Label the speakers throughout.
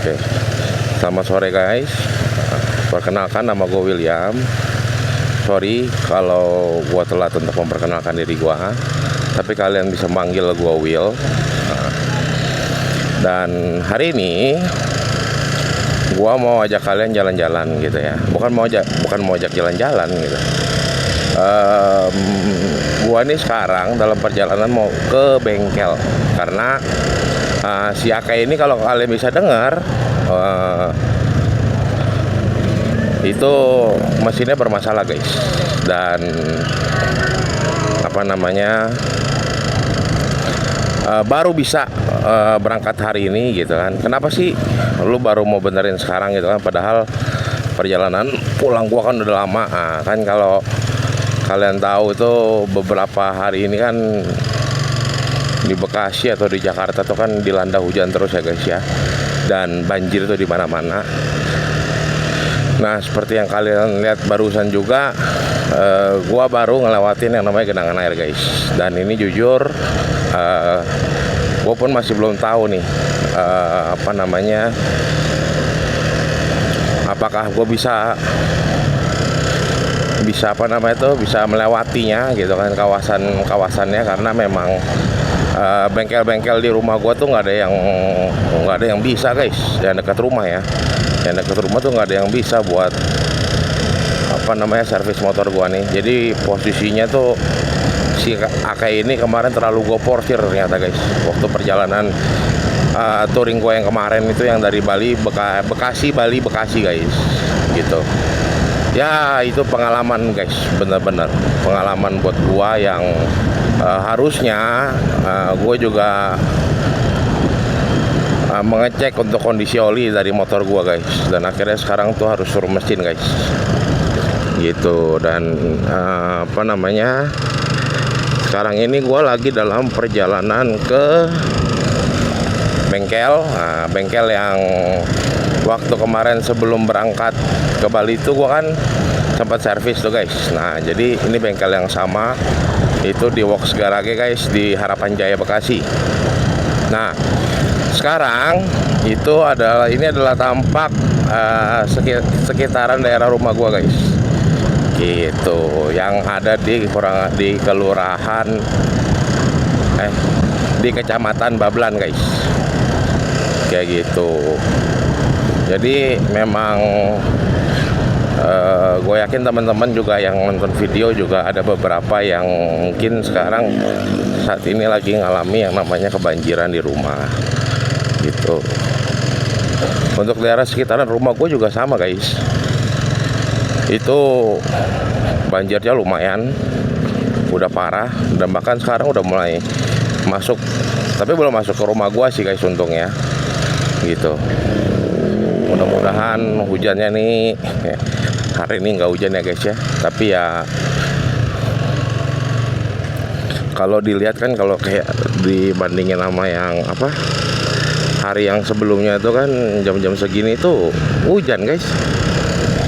Speaker 1: Oke. Selamat sore guys. Perkenalkan, nama gue William. Sorry kalau gue telat untuk memperkenalkan diri gue, tapi kalian bisa manggil gue Will. Dan hari ini gue mau ajak kalian jalan-jalan gitu ya. Bukan mau ajak jalan-jalan gitu. Gue nih sekarang dalam perjalanan mau ke bengkel karena si Akai ini kalau kalian bisa dengar, itu mesinnya bermasalah guys. Dan baru bisa berangkat hari ini gitu kan. Kenapa sih lu baru mau benerin sekarang gitu kan, padahal perjalanan pulang gua kan udah lama. Kan kalau kalian tahu itu beberapa hari ini kan di Bekasi atau di Jakarta tuh kan dilanda hujan terus ya guys ya, dan banjir tuh di mana-mana. Nah, seperti yang kalian lihat barusan juga, gua baru ngelewatin yang namanya genangan air guys. Dan ini jujur, gua pun masih belum tahu nih apakah gua bisa melewatinya gitu kan, kawasannya, karena memang bengkel-bengkel di rumah gua tuh nggak ada yang bisa guys, yang dekat rumah ya. Yang dekat rumah tuh nggak ada yang bisa buat servis motor gua nih. Jadi posisinya tuh si Akai ini kemarin terlalu go porsir ternyata guys, waktu perjalanan touring gua yang kemarin itu, yang dari Bekasi guys gitu ya. Itu pengalaman guys, bener-bener pengalaman buat gua yang harusnya gue juga mengecek untuk kondisi oli dari motor gua guys, dan akhirnya sekarang tuh harus suruh mesin guys gitu. Dan sekarang ini gua lagi dalam perjalanan ke bengkel yang waktu kemarin sebelum berangkat ke Bali itu gua kan sempat servis tuh guys. Nah, jadi ini bengkel yang sama, itu di Works Garage guys, di Harapan Jaya Bekasi. Nah, sekarang ini adalah tampak sekitaran daerah rumah gua guys gitu, yang ada di kelurahan di kecamatan Bablan guys, kayak gitu. Jadi memang gue yakin teman-teman juga yang nonton video juga ada beberapa yang mungkin sekarang saat ini lagi ngalami yang namanya kebanjiran di rumah gitu. Untuk daerah sekitaran rumah gue juga sama guys, itu banjirnya lumayan, udah parah, dan bahkan sekarang udah mulai masuk, tapi belum masuk ke rumah gue sih guys untungnya gitu. Mudah-mudahan hujannya nih hari ini nggak hujan ya guys ya. Tapi ya kalau dilihat kan, kalau kayak dibandingin sama yang hari yang sebelumnya itu kan jam-jam segini itu hujan guys,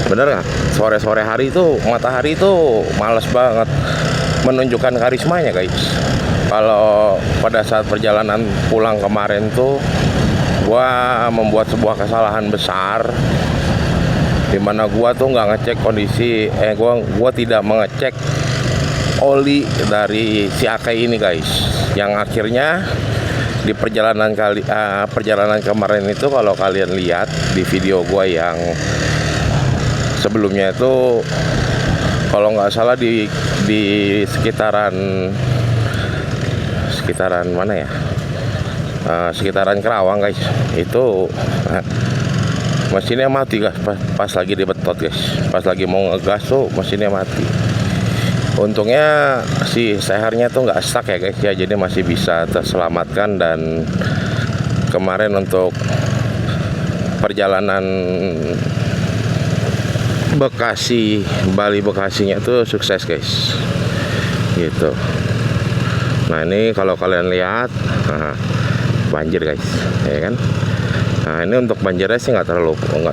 Speaker 1: bener nggak? Sore-sore hari itu matahari itu males banget menunjukkan karismanya guys. Kalau pada saat perjalanan pulang kemarin tuh gua membuat sebuah kesalahan besar, dimana gua tuh nggak ngecek kondisi, gua tidak mengecek oli dari si Akai ini guys, yang akhirnya di perjalanan kemarin itu, kalau kalian lihat di video gua yang sebelumnya itu, kalau nggak salah di sekitaran mana ya, sekitaran Kerawang guys, itu mesinnya mati guys, pas lagi dibetot guys, pas lagi mau ngegas tuh mesinnya mati. Untungnya si sehernya tuh nggak stuck ya guys ya, jadi masih bisa terselamatkan. Dan kemarin untuk perjalanan Bekasinya tuh sukses guys gitu. Nah, ini kalau kalian lihat, banjir guys ya kan. Nah, ini untuk banjirnya sih nggak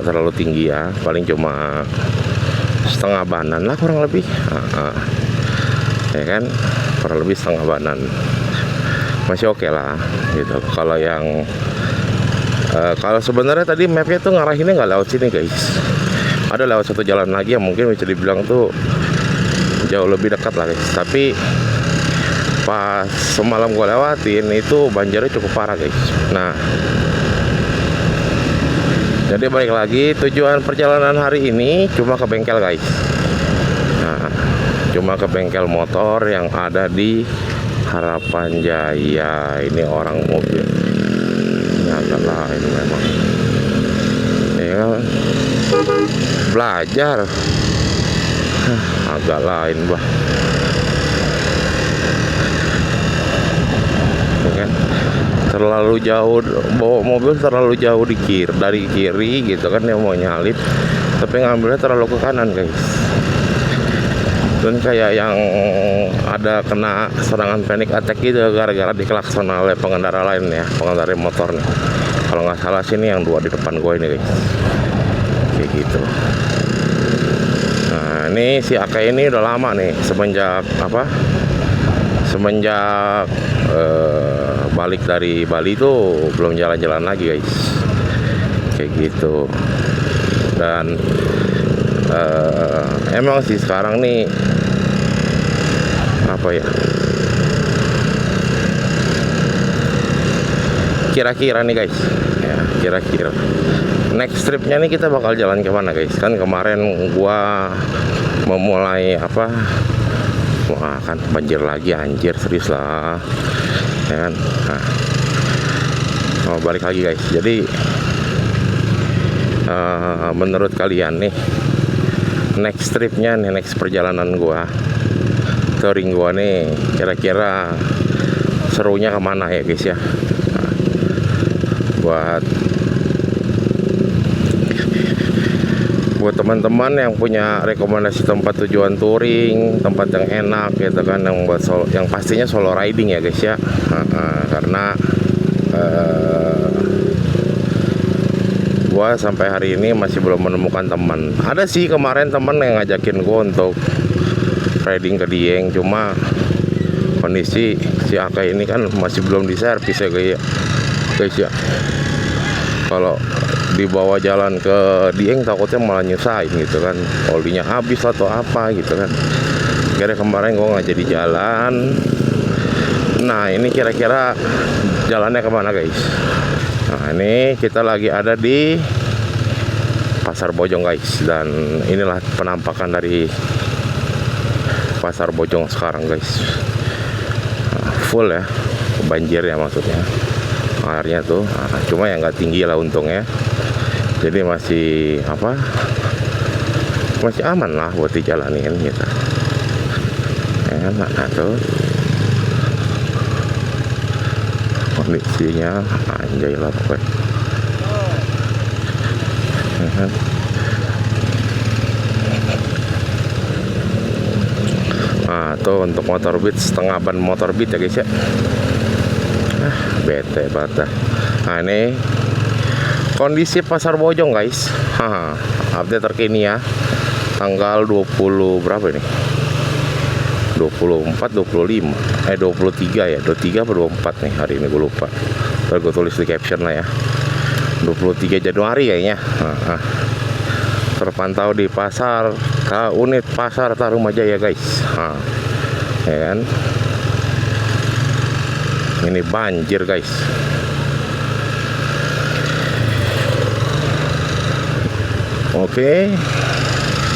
Speaker 1: terlalu tinggi ya, paling cuma setengah banan lah kurang lebih, ya kan, kurang lebih setengah banan, masih oke lah gitu. Kalau yang Kalau sebenarnya tadi mapnya tuh ngarahinnya nggak lewat sini guys, ada lewat satu jalan lagi yang mungkin bisa dibilang tuh jauh lebih dekat lah guys. Tapi pas semalam gue lewatin itu banjirnya cukup parah guys. Nah, jadi balik lagi, tujuan perjalanan hari ini cuma ke bengkel guys. Nah, cuma ke bengkel motor yang ada di Harapan Jaya. Ini orang mobil ini agak lain memang ya, belajar agak lain bah ya kan? Terlalu jauh, bawa mobil terlalu jauh dari kiri gitu kan, dia mau nyalip tapi ngambilnya terlalu ke kanan guys. Dan kayak yang ada kena serangan panic attack gitu gara-gara diklakson oleh pengendara lain ya, pengendara motor nih. Kalau nggak salah sini yang dua di depan gue ini guys, kayak gitu. Nah ini si Aka ini udah lama nih, semenjak balik dari Bali tuh belum jalan-jalan lagi guys, kayak gitu. Dan emang sih sekarang nih apa ya, kira-kira nih guys ya, kira-kira next tripnya nih kita bakal jalan ke mana guys. Kan kemarin gua memulai wah kan banjir lagi anjir, serius lah ya kan. Nah, mau balik lagi guys. Jadi menurut kalian nih next tripnya nih, next perjalanan gua, touring gua nih, kira-kira serunya kemana ya guys ya. Nah, buat teman-teman yang punya rekomendasi tempat tujuan touring, tempat yang enak gitu kan, yang buat yang pastinya solo riding ya guys ya. Karena gua sampai hari ini masih belum menemukan teman. Ada sih kemarin teman yang ngajakin gua untuk riding ke Dieng, cuma kondisi si Aka ini kan masih belum diservis ya guys ya. Kalau dibawa jalan ke Dieng takutnya malah nyusahin gitu kan, olinya habis atau apa gitu kan. Kira kemarin gua nggak jadi jalan. Nah ini kira-kira jalannya kemana guys. Nah ini kita lagi ada di Pasar Bojong guys, dan inilah penampakan dari Pasar Bojong sekarang guys. Full ya, banjir ya maksudnya airnya tuh. Nah, cuma yang nggak tinggi lah untungnya, jadi masih masih aman lah buat dijalanin gitu ya. Nah tuh kondisinya anjay lah pokoknya. Nah tuh untuk motor Beat, setengah ban motor Beat ya guys ya. Bete banget. Nah ini kondisi Pasar Bojong guys. Update terkini ya, tanggal 20 berapa ini, 24, 25 23 ya, 23 atau 24 nih hari ini, gue lupa. Ntar gue tulis di caption lah ya, 23 Januari kayaknya. Terpantau di pasar unit Pasar Tarumajaya guys. Ya kan, ini banjir guys. Oke,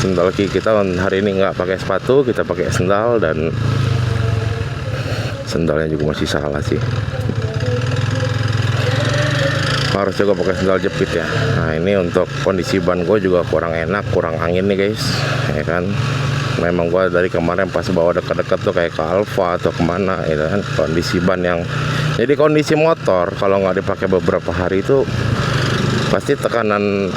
Speaker 1: sendal kaki kita hari ini nggak pakai sepatu, kita pakai sendal, dan sendalnya juga masih salah sih, harus juga pakai sendal jepit ya. Nah ini untuk kondisi ban gue juga kurang enak, kurang angin nih guys ya kan. Memang gue dari kemarin pas bawa dekat-dekat tuh kayak ke Alfa atau kemana gitu kan, kondisi ban yang, jadi kondisi motor kalau nggak dipakai beberapa hari itu pasti tekanan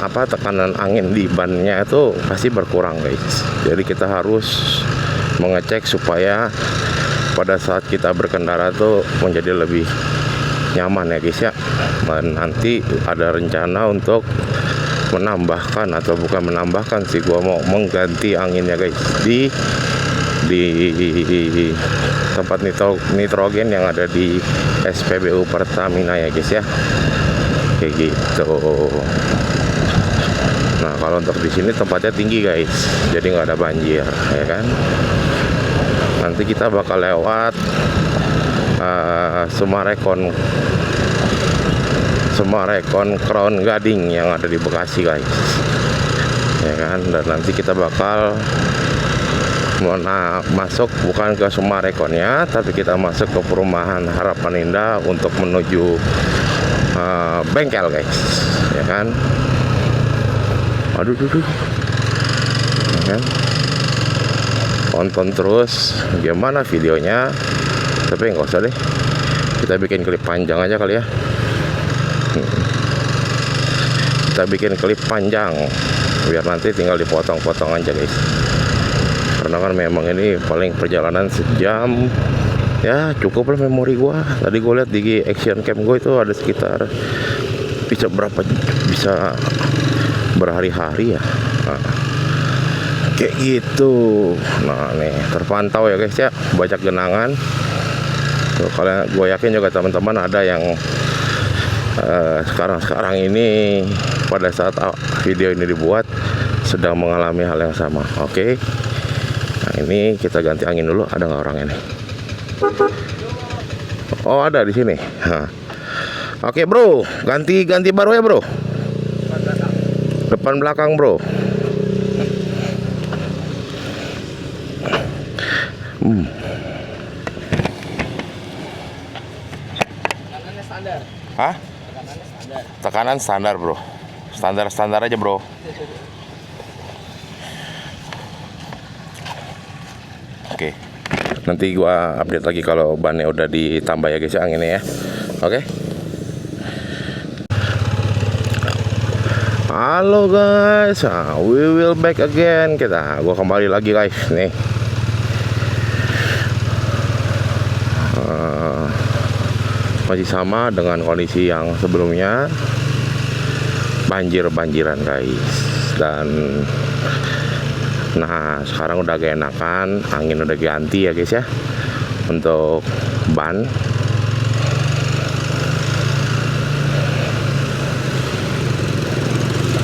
Speaker 1: angin di bannya itu pasti berkurang guys. Jadi kita harus mengecek supaya pada saat kita berkendara tuh menjadi lebih nyaman ya guys ya. Dan nanti ada rencana untuk menambahkan, atau bukan menambahkan sih, gua mau mengganti anginnya guys di tempat nitrogen yang ada di SPBU Pertamina ya guys ya. kayak gitu. Nah kalau untuk di sini tempatnya tinggi guys, jadi nggak ada banjir ya kan. Nanti kita bakal lewat Sumarekon Crown Gading yang ada di Bekasi guys ya kan. Dan nanti kita bakal masuk bukan ke Sumarekonnya, tapi kita masuk ke perumahan Harapan Indah untuk menuju bengkel guys ya kan. Aduh ya kan. Tonton terus gimana videonya, tapi nggak usah deh, kita bikin klip panjang aja kali ya. Kita bikin klip panjang biar nanti tinggal dipotong-potong aja guys, karena kan memang ini paling perjalanan sejam ya, cukup lah memori gua. Tadi gue lihat di action cam gue itu ada sekitar bisa berhari-hari ya. Nah, kayak gitu. Nah nih terpantau ya guys ya, banyak genangan tuh. Kalian, gue yakin juga teman-teman ada yang sekarang ini pada saat video ini dibuat sedang mengalami hal yang sama. Oke. Nah ini kita ganti angin dulu. Ada nggak orangnya nih? Oh ada di sini. Nah. Oke bro, ganti baru ya bro. Depan belakang bro.
Speaker 2: Tekanannya standar.
Speaker 1: Hah?
Speaker 2: Tekanannya standar.
Speaker 1: Tekanan standar bro. Standar aja bro. Oke. Nanti gua update lagi kalau bannya udah ditambah ya guys ya, anginnya ya. Oke. Halo guys, we will back again. Gua kembali lagi guys nih. Masih sama dengan kondisi yang sebelumnya, banjiran guys. Dan nah sekarang udah agak enakan, angin udah ganti ya guys ya untuk ban.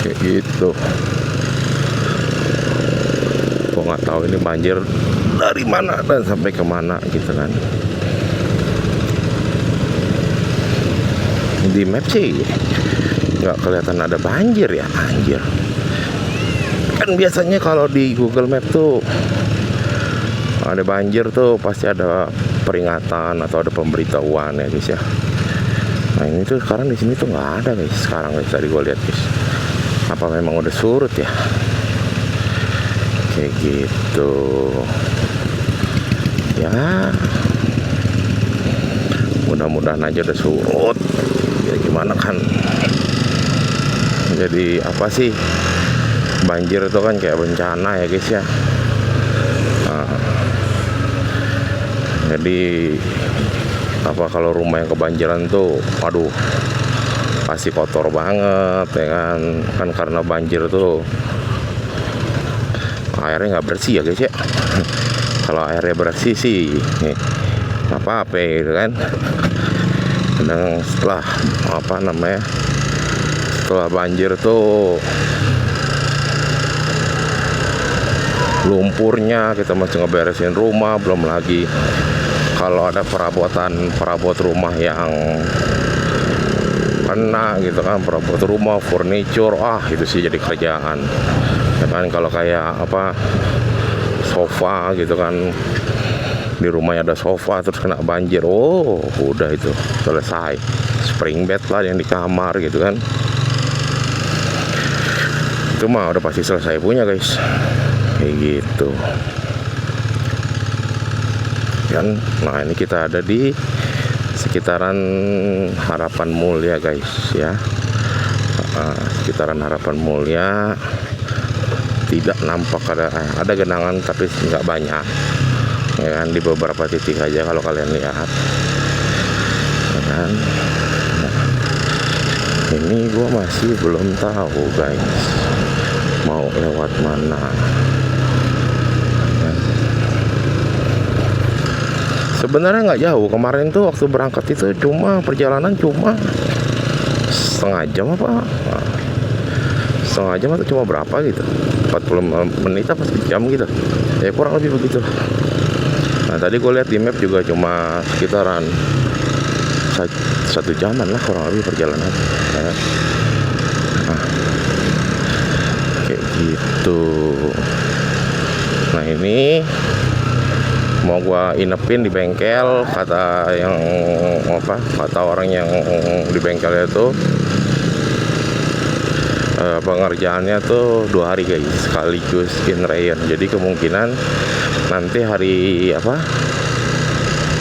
Speaker 1: Kayak gitu. Gua nggak tahu ini banjir dari mana dan sampai kemana gitu kan. Di map sih nggak kelihatan ada banjir ya, anjir. Kan biasanya kalau di Google Map tuh ada banjir tuh pasti ada peringatan atau ada pemberitahuan ya guys ya. Nah ini tuh sekarang di sini tuh nggak ada guys. Sekarang guys tadi gue lihat guys. Apa memang udah surut ya? Kayak gitu. Ya. Mudah-mudahan aja udah surut. Ya gimana kan? Jadi apa sih? Banjir itu kan kayak bencana ya guys ya. Nah, jadi apa kalau rumah yang kebanjiran tuh, aduh, pasti kotor banget ya kan. Kan karena banjir tuh airnya nggak bersih ya guys ya. Kalau airnya bersih sih apa-apa gitu kan. Dan setelah setelah banjir tuh lumpurnya kita masih ngeberesin rumah, belum lagi kalau ada perabot rumah yang kena gitu kan, perabot rumah, furniture, itu sih jadi kerjaan ya kan. Kalau kayak sofa gitu kan, di rumahnya ada sofa terus kena banjir, udah itu selesai. Spring bed lah yang di kamar gitu kan, itu mah udah pasti selesai punya guys, kayak gitu kan. Nah ini kita ada di sekitaran Harapan Mulia guys ya. Sekitaran Harapan Mulia, tidak nampak ada genangan tapi nggak banyak ya kan, di beberapa titik aja kalau kalian lihat ya kan. Nah, ini gua masih belum tahu guys mau lewat mana ya. Sebenarnya nggak jauh, kemarin tuh waktu berangkat itu perjalanan cuma setengah jam apa, setengah jam atau cuma berapa gitu, 40 menit apa jam gitu ya, kurang lebih begitu. Nah tadi gue lihat di map juga cuma sekitaran 1 jaman lah kurang lebih perjalanan ya. Nah, kayak gitu. Nah ini mau gua inepin di bengkel, kata yang apa, kata orang yang di bengkel itu pengerjaannya tuh 2 hari guys, sekaligus in rain. Jadi kemungkinan nanti hari apa,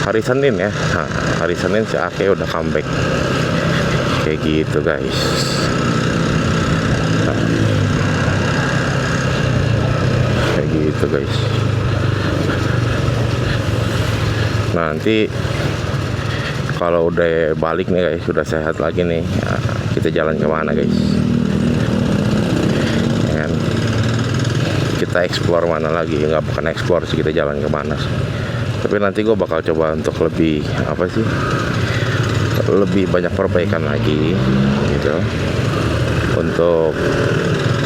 Speaker 1: hari Senin ya. Nah, hari Senin si Ake udah comeback kayak gitu guys. Nah, kayak gitu guys. Nanti kalau udah balik nih guys, sudah sehat lagi nih ya, kita jalan kemana guys ya kan? Kita explore mana lagi, nggak bukan explore sih, kita jalan kemana sih. Tapi nanti gue bakal coba untuk lebih apa sih, lebih banyak perbaikan lagi gitu, untuk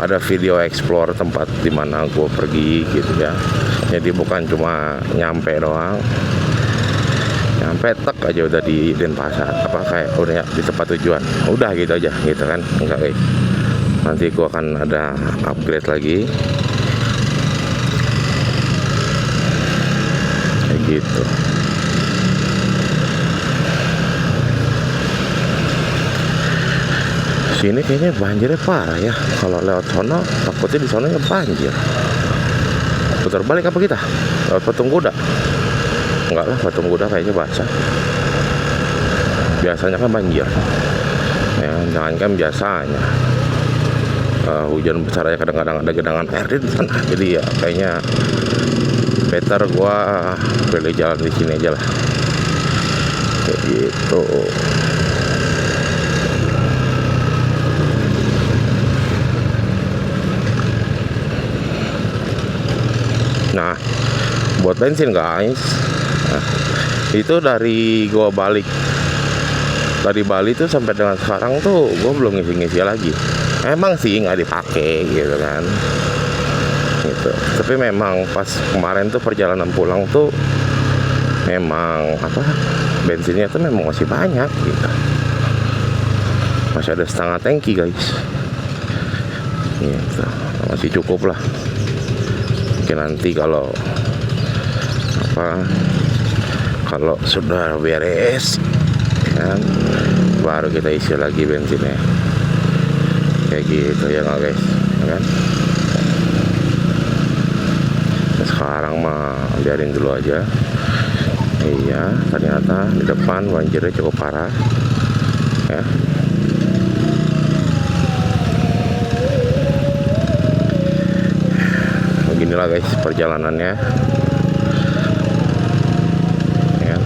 Speaker 1: ada video explore tempat dimana gue pergi gitu ya. Jadi bukan cuma nyampe doang, nyampe tek aja udah di Denpasar, apa kayak udah di tempat tujuan udah gitu aja gitu kan. Enggak guys, nanti gua akan ada upgrade lagi kayak gitu. Sini kayaknya banjirnya parah ya, kalau lewat sono takutnya di sononya banjir. Putar balik apa kita lewat Patung Kuda? Enggak lah, Patung Kuda kayaknya basah. Biasanya kan banjir ya, jangan kan biasanya hujan besar aja kadang-kadang ada genangan air di sana. Jadi ya kayaknya better gua pilih jalan di sini aja lah kayak gitu. Nah buat bensin guys, nah, itu dari gua balik dari Bali tuh sampai dengan sekarang tuh gua belum ngisi-ngisi lagi. Emang sih nggak dipakai gitu kan gitu, tapi memang pas kemarin tuh perjalanan pulang tuh memang apa, bensinnya tuh memang masih banyak gitu, masih ada setengah tangki guys gitu. Masih cukup lah. Mungkin nanti kalau apa, kalau sudah beres kan, baru kita isi lagi bensinnya kayak gitu ya nggak guys ya kan. Nah, sekarang mah biarin dulu aja. Iya ternyata di depan banjirnya cukup parah ya. Beginilah guys perjalanannya ya.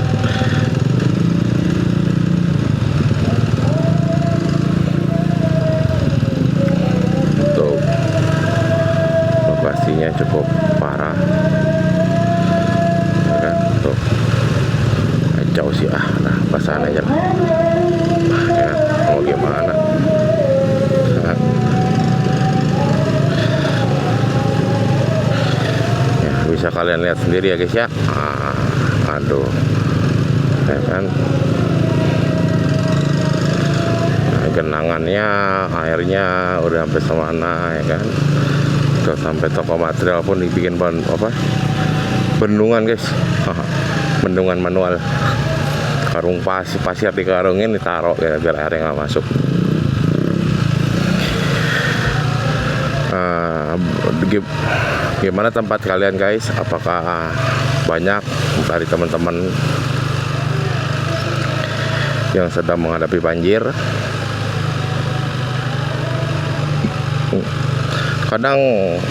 Speaker 1: Untuk lokasinya cukup parah ya kan? Tuh kacau sih nah pasangan aja lah ya, mau gimana nah. Bisa kalian lihat sendiri ya guys ya. Aduh ya kan, nah, genangannya airnya udah sampai semana ya kan. Tuh, sampai toko material pun dibikin apa, bendungan guys. Bendungan manual, karung pasir dikarungin ditaruh ya, biar airnya nggak masuk. Gimana tempat kalian guys? Apakah banyak dari teman-teman yang sedang menghadapi banjir? Kadang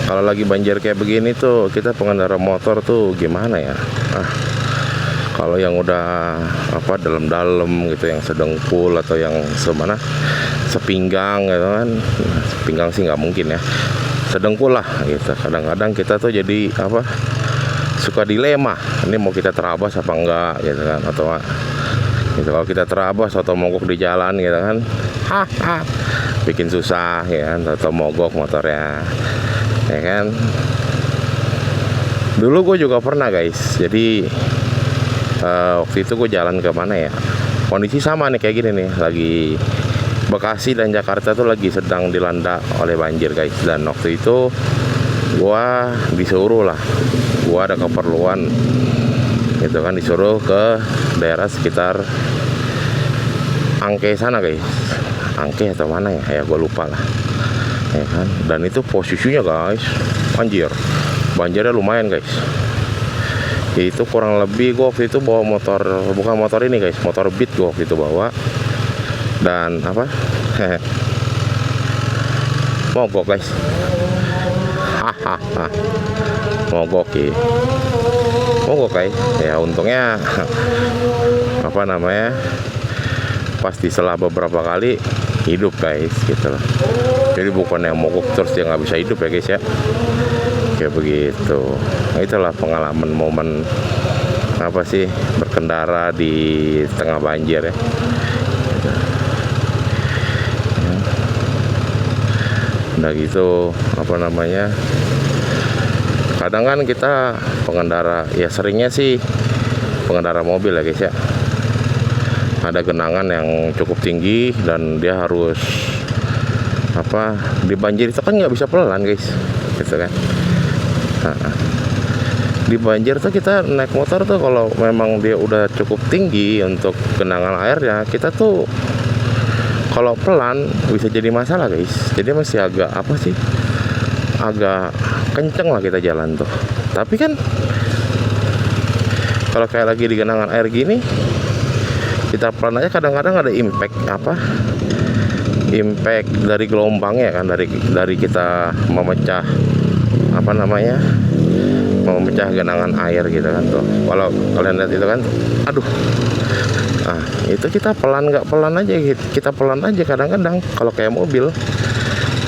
Speaker 1: kalau lagi banjir kayak begini tuh, kita pengendara motor tuh gimana ya? Kalau yang udah apa dalam-dalam gitu, yang sedengkul atau yang sepinggang gitu kan. Sepinggang sih nggak mungkin ya, sedengkul lah gitu. Kadang-kadang kita tuh jadi apa, suka dilema, ini mau kita terabas apa enggak gitu kan, atau gitu. Kalau kita terabas atau mogok di jalan gitu kan, bikin susah ya kan, atau mogok motornya ya kan. Dulu gue juga pernah guys, jadi waktu itu gue jalan ke mana ya, kondisi sama nih kayak gini nih, lagi Bekasi dan Jakarta tuh lagi sedang dilanda oleh banjir guys. Dan waktu itu gua disuruh lah, gua ada keperluan gitu kan, disuruh ke daerah sekitar Angke sana guys, Angke atau mana ya, gua lupa lah ya kan. Dan itu posisinya guys banjirnya lumayan guys. Itu kurang lebih gua waktu itu bawa motor, bukan motor ini guys, motor Beat gua waktu itu bawa. Dan apa mogok guys, mogok guys ya. Untungnya apa namanya, pas diselah beberapa kali hidup guys gitu loh. Jadi bukan yang mogok terus dia nggak bisa hidup ya guys ya, kayak begitu. Nah, itulah pengalaman momen apa sih berkendara di tengah banjir ya. Udah gitu apa namanya, kadang kan kita pengendara ya, seringnya sih pengendara mobil ya guys ya, ada genangan yang cukup tinggi dan dia harus apa, di banjir itu kan nggak bisa pelan guys gitu kan. Di banjir tuh kita naik motor tuh kalau memang dia udah cukup tinggi untuk genangan airnya, kita tuh kalau pelan bisa jadi masalah guys. Jadi masih agak apa sih, agak kenceng lah kita jalan tuh. Tapi kan kalau kayak lagi di genangan air gini, kita pelan aja kadang-kadang ada impact dari gelombangnya kan, dari kita memecah apa namanya, memecah genangan air gitu kan tuh. Kalau kalian lihat itu kan, aduh. Nah, itu kita pelan nggak pelan aja, kita pelan aja kadang-kadang kalau kayak mobil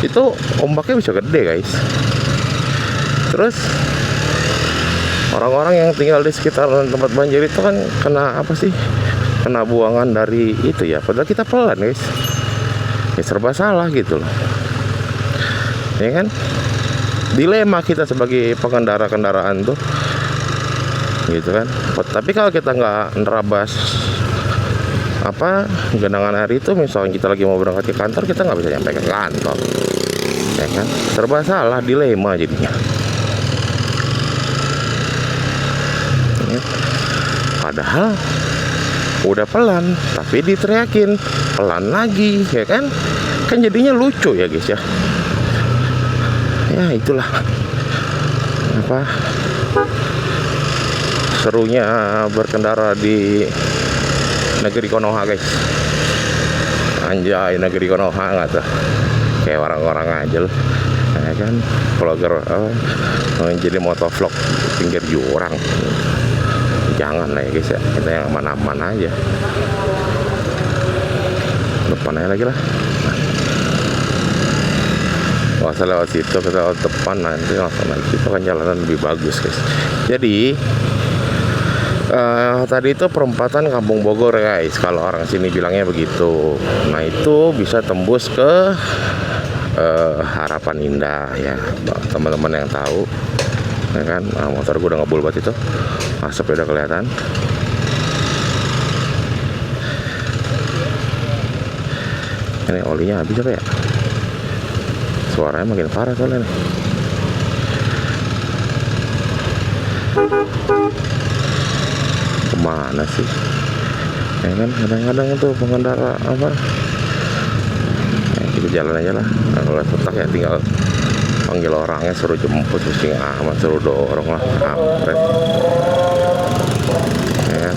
Speaker 1: itu ombaknya bisa gede guys. Terus orang-orang yang tinggal di sekitar tempat banjir itu kan kena apa sih, kena buangan dari itu ya, padahal kita pelan guys ya, serba salah gitu loh ya kan. Dilema kita sebagai pengendara kendaraan tuh gitu kan. Tapi kalau kita nggak nerabas apa genangan air itu, misalnya kita lagi mau berangkat ke kantor, kita nggak bisa nyampe ke kantor ya kan, serba salah, dilema jadinya ya. Padahal udah pelan tapi diteriakin pelan lagi ya kan jadinya lucu ya guys ya. Ya itulah apa serunya berkendara di negeri Konoha guys. Anjay, negeri Konoha nggak tuh, kayak orang-orang aja loh ya kan, vlogger jadi motovlog pinggir jurang. Jangan lah ya guys ya, kita yang aman-aman aja, depan aja lagi lah. Nggak usah lewat situ, kita lewat depan, nanti langsung naik situ kan jalanan lebih bagus guys. Jadi tadi itu perempatan Kampung Bogor guys, kalau orang sini bilangnya begitu. Nah itu bisa tembus ke Harapan Indah ya, teman-teman yang tahu ya kan. Nah, motor gue udah ngebul banget itu, asapnya udah kelihatan. Ini olinya habis apa ya, suaranya makin parah soalnya nih. Kemana sih ya kan, kadang-kadang itu pengendara apa ya, kita jalan aja lah. Nah, kalau setak ya tinggal panggil orangnya, suruh jemput, pusing amat, suruh dorong lah, kampret ya kan.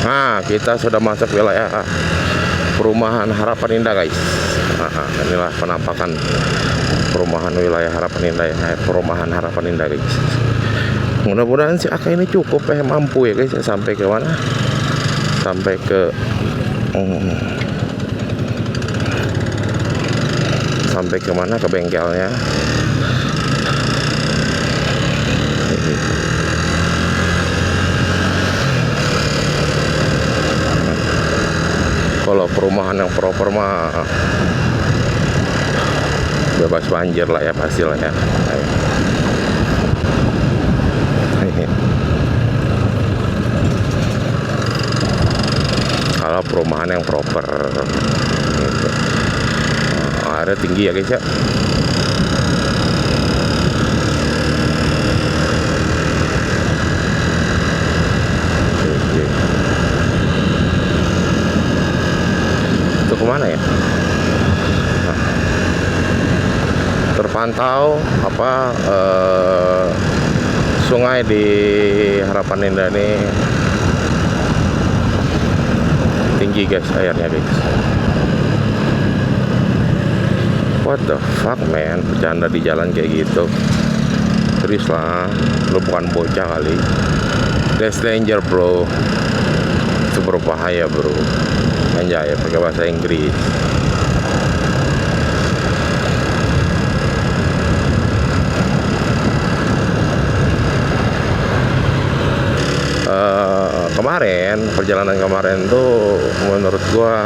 Speaker 1: Nah kita sudah masuk wilayah perumahan Harapan Indah guys. Nah, inilah penampakan perumahan wilayah Harapan Indah ya, perumahan Harapan Indah guys. Mudah-mudahan si Aka ini cukup mampu ya guys ya, sampai ke mana, sampai ke sampai ke mana, ke bengkelnya. Kalau perumahan yang proper mah bebas banjir lah ya, pastilah ya. Kalau perumahan yang proper gitu. Airnya tinggi ya guys ya. Oke. Itu kemana ya? Nah, terpantau sungai di Harapan Indah ini tinggi guys, airnya guys. What the fuck man, bercanda di jalan kayak gitu. Serius lah, lu bukan bocah kali. That's danger bro. Itu berbahaya bro. Anjay, pakai bahasa Inggris. Perjalanan kemarin tuh menurut gua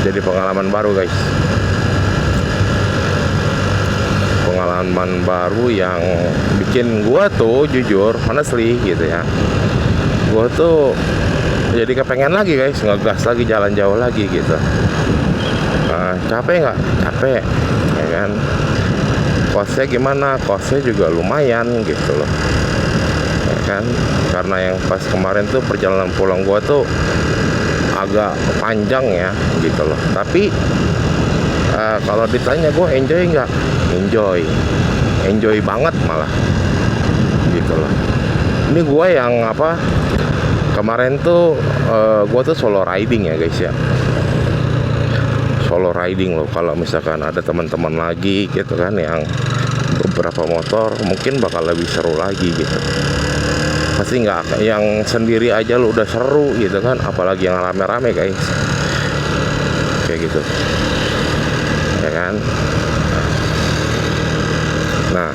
Speaker 1: jadi pengalaman baru guys, pengalaman baru yang bikin gua tuh jujur honestly gitu ya, gua tuh jadi kepengen lagi guys, ngegas lagi, jalan jauh lagi gitu. Capek nggak? Capek ya kan. Kosnya gimana? Kosnya juga lumayan gitu loh ya kan, karena yang pas kemarin tuh perjalanan pulang gua tuh agak panjang ya gitu loh. Tapi kalau ditanya gua enjoy nggak? Enjoy banget malah gitu loh. Ini gua yang kemarin tuh gua tuh solo riding ya guys ya, solo riding loh. Kalau misalkan ada teman-teman lagi gitu kan yang beberapa motor, mungkin bakal lebih seru lagi gitu. Pasti nggak yang sendiri aja lo udah seru gitu kan, apalagi yang rame-rame guys, kayak gitu ya kan. Nah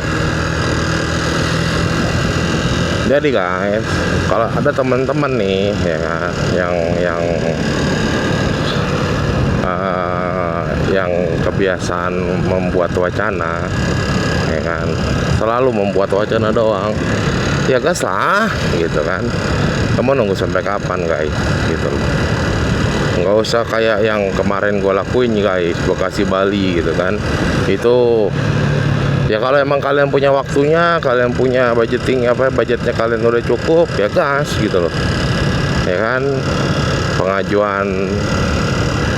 Speaker 1: jadi guys, kalau ada teman-teman nih ya kan, yang kebiasaan membuat wacana ya kan, selalu membuat wacana doang, ya gas lah gitu kan. Kamu nunggu sampai kapan guys gitu loh. Nggak usah kayak yang kemarin gue lakuin guys, Bekasi Bali gitu kan. Itu ya kalau emang kalian punya waktunya, kalian punya budgetnya kalian udah cukup, ya gas gitu loh ya kan.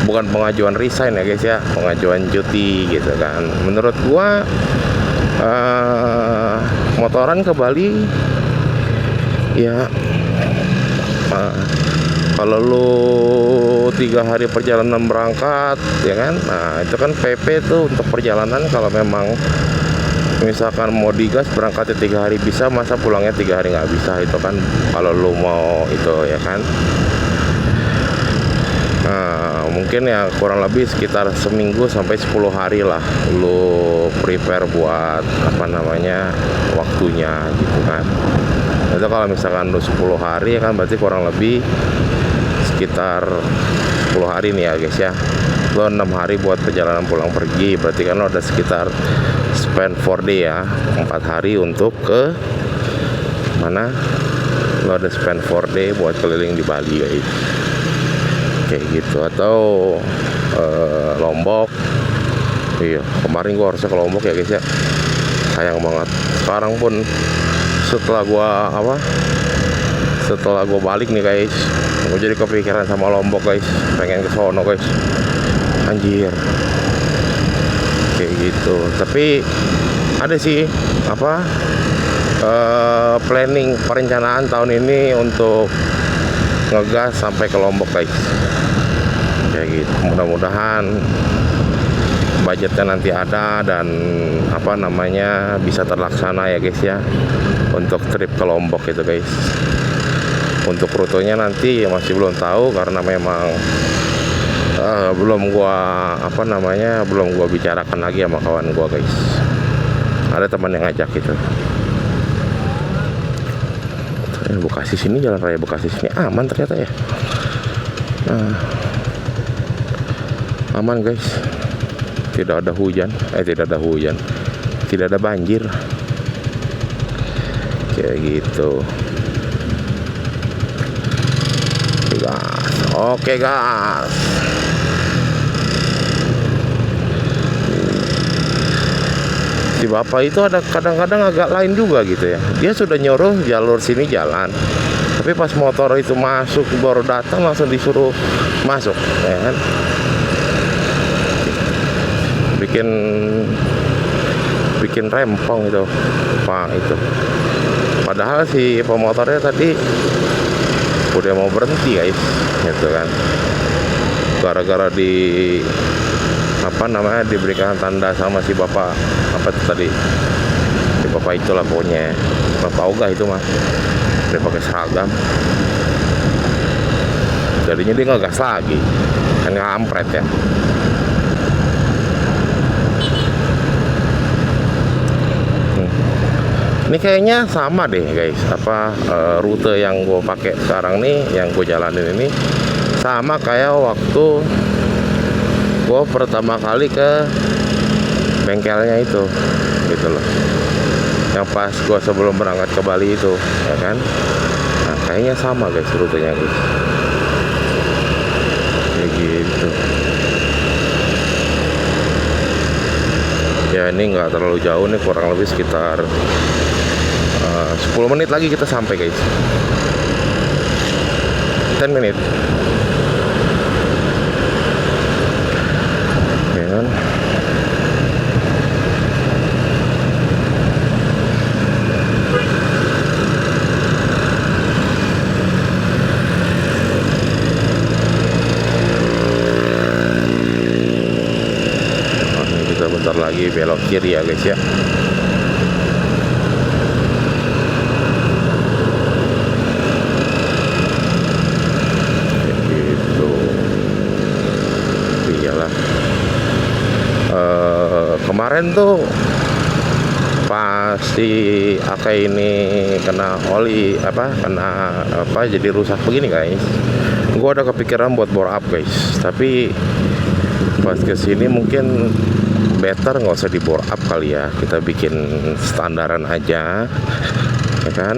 Speaker 1: Bukan pengajuan resign ya guys ya, pengajuan cuti gitu kan. Menurut gua motoran ke Bali ya, kalau lu 3 hari perjalanan berangkat ya kan, nah itu kan PP tuh untuk perjalanan. Kalau memang misalkan mau digas berangkatnya 3 hari bisa, masa pulangnya 3 hari nggak bisa? Itu kan kalau lu mau itu ya kan. Mungkin ya kurang lebih sekitar seminggu sampai 10 hari lah lu prepare buat waktunya gitu kan. Itu kalau misalkan lu 10 hari kan berarti kurang lebih sekitar 10 hari nih ya guys ya. Lo 6 hari buat perjalanan pulang pergi, berarti kan lo ada sekitar spend 4 day ya, 4 hari untuk ke mana. Lo ada spend 4 day buat keliling di Bali guys, kayak gitu. Atau Lombok. Iya, kemarin gua harusnya ke Lombok ya guys ya, sayang banget. Sekarang pun setelah gua balik nih guys, gua jadi kepikiran sama Lombok guys, pengen ke sono guys, anjir kayak gitu. Tapi ada sih planning perencanaan tahun ini untuk ngegas sampai ke Lombok guys, kayak gitu. Mudah-mudahan budgetnya nanti ada dan bisa terlaksana ya guys ya, untuk trip ke Lombok itu guys. Untuk rutenya nanti masih belum tahu, karena memang belum gua bicarakan lagi sama kawan gua guys. ada teman yang ngajak gitu. Bekasi sini, jalan raya Bekasi sini aman ternyata ya. Nah, aman guys, tidak ada hujan, tidak ada banjir kayak gitu. Gas, oke gas. Si bapak itu ada kadang-kadang agak lain juga gitu ya. Dia sudah nyuruh jalur sini jalan, tapi pas motor itu masuk baru datang langsung disuruh masuk, ya kan? Bikin rempong itu pak itu. Padahal si pemotornya tadi udah mau berhenti guys, gitu kan? Gara-gara diberikan tanda sama si bapak apa itu tadi, si bapak itulah pokoknya, bapak ogah itu mah dia pakai seragam, jadinya dia nggak gas lagi kan, ngampret ya. Ini kayaknya sama deh guys, rute yang gue pakai sekarang nih, yang gue jalanin ini sama kayak waktu gue pertama kali ke bengkelnya itu, gitu loh. Yang pas gue sebelum berangkat ke Bali itu, ya kan? Nah, kayaknya sama guys rutenya guys. Kayak gitu. Ya ini nggak terlalu jauh nih, kurang lebih sekitar 10 menit lagi kita sampai guys. 10 menit. Ya kan? Ini kita bentar lagi belok kiri ya guys ya. Kemarin tuh pas si Akai ini kena oli jadi rusak begini guys, gua ada kepikiran buat bore up guys, tapi pas kesini mungkin better nggak usah di bore up kali ya, kita bikin standaran aja ya kan,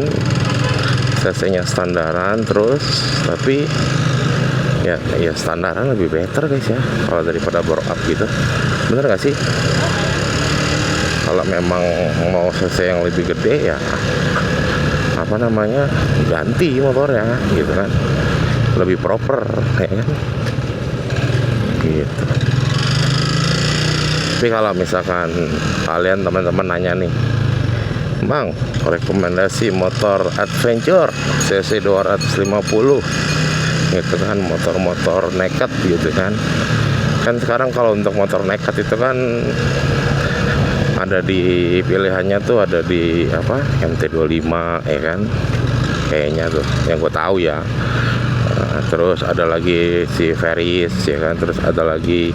Speaker 1: cc-nya standaran terus, tapi ya standaran lebih better guys ya kalau daripada bore up gitu, bener gak sih? Kalau memang mau cc yang lebih gede ya ganti motornya gitu kan, lebih proper ya kan gitu. Tapi kalau misalkan kalian teman-teman nanya nih, Bang, rekomendasi motor adventure cc 250 gitu kan, motor-motor nekat gitu kan sekarang kalau untuk motor nekat itu kan ada di pilihannya tuh, ada di MT25 ya kan, kayaknya tuh yang gue tahu ya. Terus ada lagi si Veris ya kan, terus ada lagi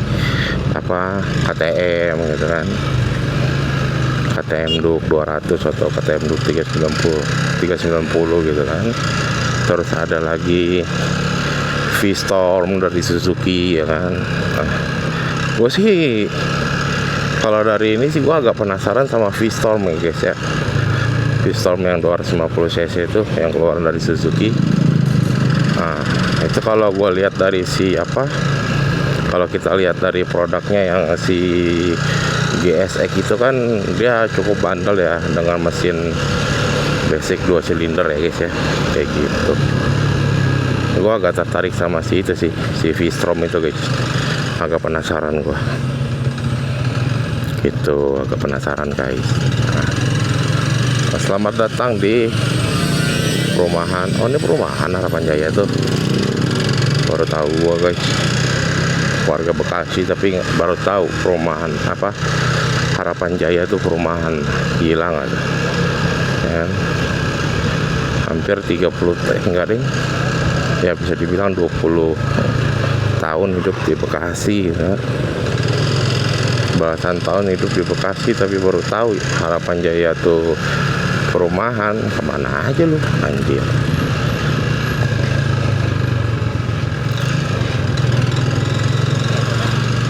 Speaker 1: KTM gitu kan, KTM Duk 200 atau KTM Duk 390 gitu kan. Terus ada lagi V-Storm dari Suzuki ya kan. Nah, gue sih kalau dari ini sih gue agak penasaran sama V-Storm ya guys ya. V-Storm yang 250 cc itu yang keluaran dari Suzuki. Nah, itu kalau gue lihat dari kalau kita lihat dari produknya yang si GSX itu kan dia cukup bandel ya, dengan mesin basic 2 silinder ya guys ya, kayak gitu. Gue agak tertarik sama si V-Storm itu guys, agak penasaran gue gitu, agak penasaran guys. Nah, selamat datang di perumahan, ini perumahan Harapan Jaya tuh, baru tahu gue guys, warga Bekasi tapi baru tahu perumahan Harapan Jaya tuh perumahan, gila nggak tuh ya, hampir 30 enggak deh ya, bisa dibilang 20 tahun hidup di Bekasi gitu. belasan tahun hidup di Bekasi tapi baru tahu Harapan Jaya tuh perumahan. Kemana aja lu anjir.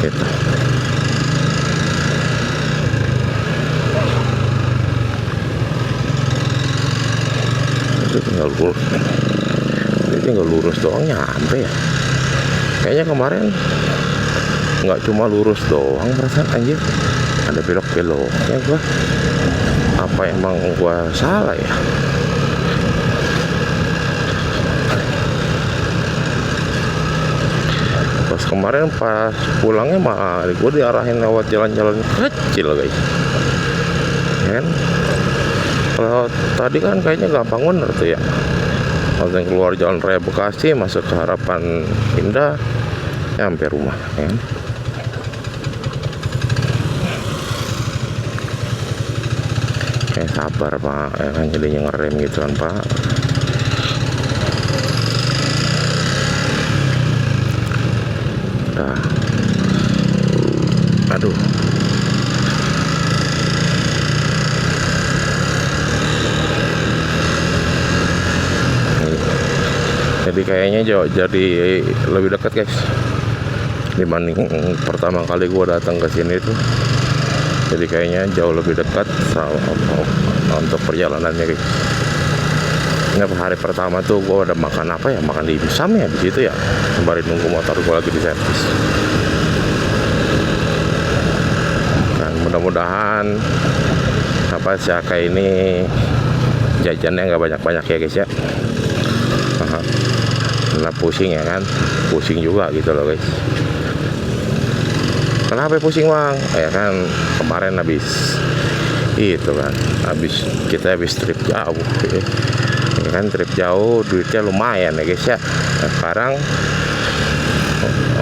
Speaker 1: Gitu. Tinggal lurus doang nyampe ya. Kayaknya kemarin nggak cuma lurus doang perasaan anjir, ada belok-beloknya gua. Apa emang gua salah ya? Pas kemarin pas pulangnya malah gua diarahin lewat jalan-jalan kecil guys, kan? Kalau tadi kan kayaknya gampang bener tuh ya. Langsung keluar Jalan Raya Bekasi, masuk ke Harapan Indah, nyampe rumah, ya. Kayak sabar Pak, ya kan, jadinya ngerem gitu kan Pak. Udah. Aduh. Jadi kayaknya jadi lebih dekat guys dibanding pertama kali gua datang ke sini tuh. Jadi kayaknya jauh lebih dekat untuk perjalanannya guys. Ini hari pertama tuh gua udah makan apa ya, makan di Bisam ya di situ ya, sembari nunggu motor gua lagi di servis. Dan mudah-mudahan apa Siaka ini jajannya nggak banyak-banyak ya guys ya. Karena pusing ya kan, pusing juga gitu loh guys. Kenapa pusing bang? Ya kan kemarin habis itu kan, kita habis trip jauh ya kan, trip jauh duitnya lumayan ya guys ya. Nah, sekarang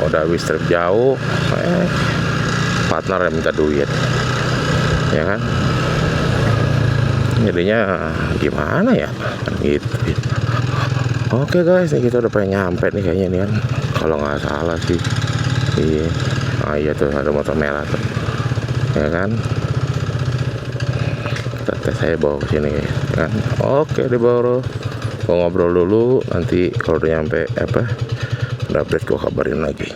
Speaker 1: udah habis trip jauh, partner yang minta duit ya kan, jadinya gimana ya gitu. Oke guys, nih kita udah pengen nyampe nih kayaknya nih kan, kalau nggak salah sih. Iya, iya tuh ada motor merah tuh, ya kan. Kita tes saya bawa ke sini guys, kan. Oke deh baru, gua ngobrol dulu, nanti kalau udah nyampe udah update gua kabarin lagi.